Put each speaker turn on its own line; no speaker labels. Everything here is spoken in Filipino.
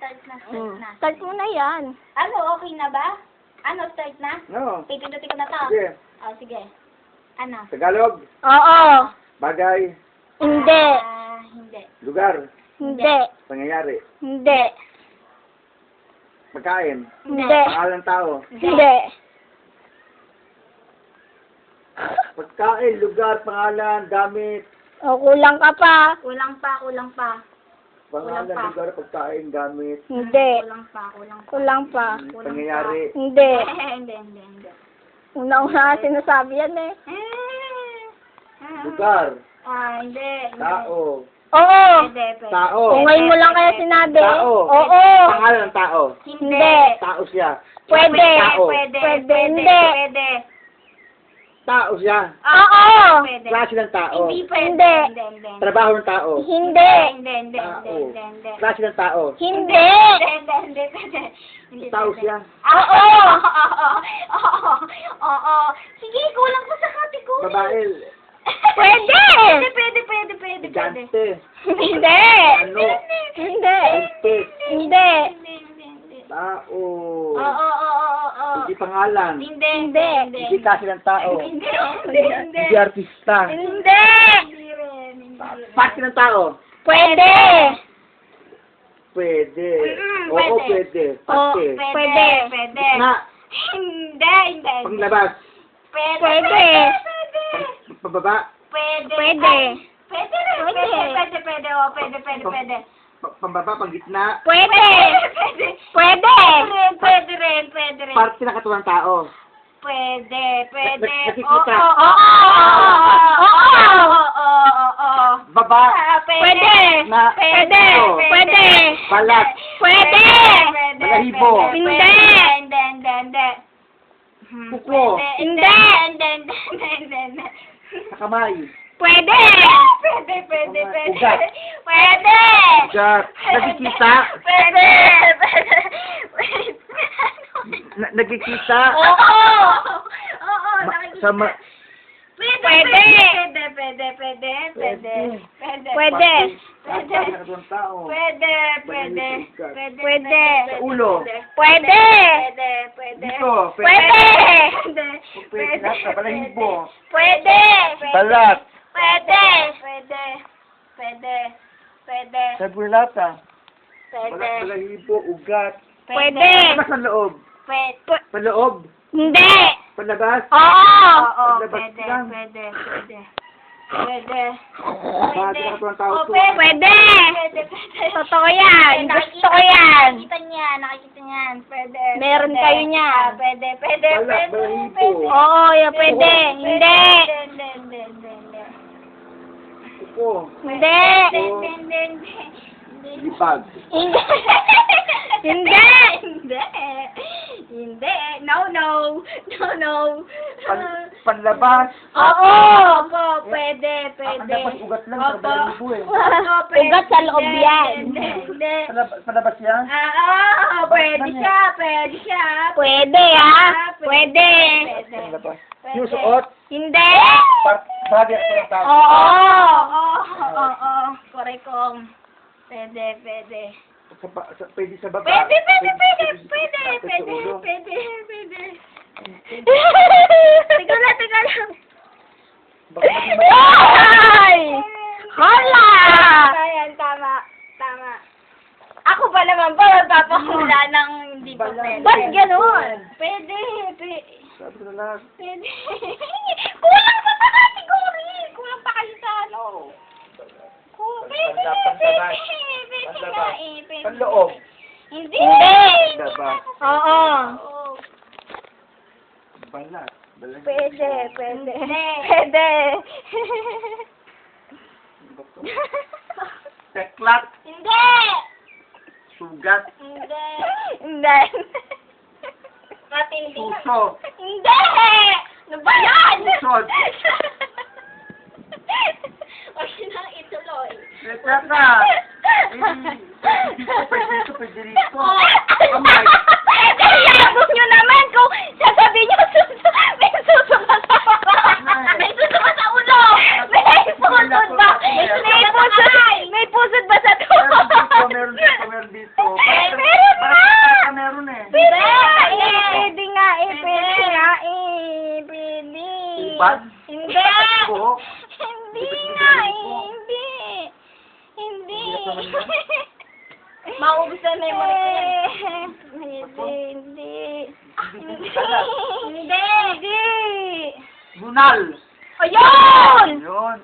Start na, start na.
Start mo na yan.
Ano, okay na ba? Ano, start na?
No.
Pipindutin ko na to.
Sige.
Oh, sige. Ano?
Tagalog.
Oo.
Bagay.
Hindi.
Hindi.
Lugar.
Hindi.
Pangyayari.
Hindi.
Pagkain.
Hindi.
Pangalan ng tao.
Hindi.
Pagkain, lugar, pangalan, gamit.
O, kulang ka pa.
Kulang pa, kulang pa.
Pangalan,
Kulang pa.
lugar, pagkain, gamit.
Hindi.
Kulang pa, kulang pa.
Kulang pa.
Pangyayari.
Hindi.
Hindi.
Una-una sinasabi yan eh.
Lugar.
Hindi.
Tao.
Oo.
Pwede, pwede.
Tao.
Kung ngayon mo lang kaya sinabi.
Tao.
Oo.
Pangalan ng tao.
Hindi.
Tao siya.
Pwede.
Tao.
Pwede.
Pwede. Hindi.
Pwede.
Tao siya.
Oo.
Pwede.
Klase ng tao.
Hindi pwede.
Hindi.
Hindi.
Trabaho ng tao.
Hindi.
Hindi.
Tao.
Hindi.
Klase ng tao.
Hindi.
Hindi.
Tao siya.
Oo.
Oo. Sige, kulang pa sa kategory.
Babae.
Pwede.
Pwede.
Gigante.
Hindi.
Ano?
Hindi.
Buntis.
Hindi.
Tao.
Oo.
Hindi pangalan.
Hindi.
Hindi klase ng tao.
Hindi.
Hindi artista.
Hindi.
Hindi rin.
Parte ng tao.
Pwede.
Pwede.
Mm,
Oo,
pwede.
pwede.
Oo,
Parte.
Pwede.
Na.
Hindi.
Panglabas.
Pwede.
Pababa.
Pwede.
Pwede.
Pwede rin. Pwede. Oo, pwede.
Pambaba, panggitna.
Pwede. Pwede.
Pwede rin.
Parte ng katawan ng tao.
Pwede.
Nakikita.
Oo.
Baba.
Pwede.
Na.
Pwede. Pwede.
Balat.
Pwede.
Balahibo.
Hindi.
Kuko.
Hindi.
Sa kamay.
Pwede.
Pwede.
Ugat.
Pwede.
Ugat. Nagkikita.
Pwede.
Nagkikita.
Oo, nakikita.
Sa
Pwede.
Pwede.
Pwede.
Parte ng katawan ng tao.
Pwede.
Sa ulo.
Pwede.
Dito.
Pwede.
Pwede na sa balahibo.
Pwede.
Balat.
Pwede.
Sa bulata.
Pwede.
Balahibo. Ugat.
Pwede.
Mas sa loob.
Pwede.
Paloob.
Hindi.
Palabas.
Oo.
Pwede.
Bahagi ng katawan ng tao to.
Pwede. Totoo yan. Gusto ko yan.
Nakikita niyan. Pwede.
Meron kayo niyan.
Pwede.
Balat. Balahibo.
Oo, yan pwede. Hindi.
Kuko.
Hindi.
Lipag.
Hindi. Hindi.
Hindi. No.
Panlabas.
Oo.
Opo, pwede.
Ang dapat ugat lang sa balahibo eh.
Ugat sa loob yan.
Hindi.
Palabas yan?
Pwede siya.
Pwede ah. Pwede.
Palabas. Yung suot.
Hindi.
Bahagi ng katawan ng tao.
Oo. Correct kong. Pwede.
Pwede sa baba.
Pwede.
Sa ulo.
Teka lang.
Baka maging
Ay! Hala!
Ayan, tama. Ako pa naman ba magpapahula ng hindi pa pwede?
Ba't ganun?
Pwede.
Sabi ko na lang.
Pwede. Kulang pa sa category. Kulang pa kayo sa ano. Pwede.
Panloob.
Hindi.
Labas.
Oo.
Balat. Balahibo.
Pwede.
Teklat.
Hindi.
Sugat.
Hindi.
Matindi.
Puso.
Hindi. Ano ba yan?
Pusod.
Huwag nang ituloy.
Teklat na. Pwede rito. Kamay.
Yabog nyo naman kung sasabihin nyo may susuma sa may susuma sa ulo. May pusod ba? May pusod ba sa
Meron dito.
Meron nga!
Bakit meron eh?
Pwede nga eh! Pwede nga eh! Pwede nga eh! Pwede!
Ubad?
Hindi!
Buhok?
Hindi nga eh! Hindi! Hindi!
Maubos na yung mga
Hindi! Hindi!
Hindi alam.
Hindi! Hindi!
Bunal!
Ayun!
Yun.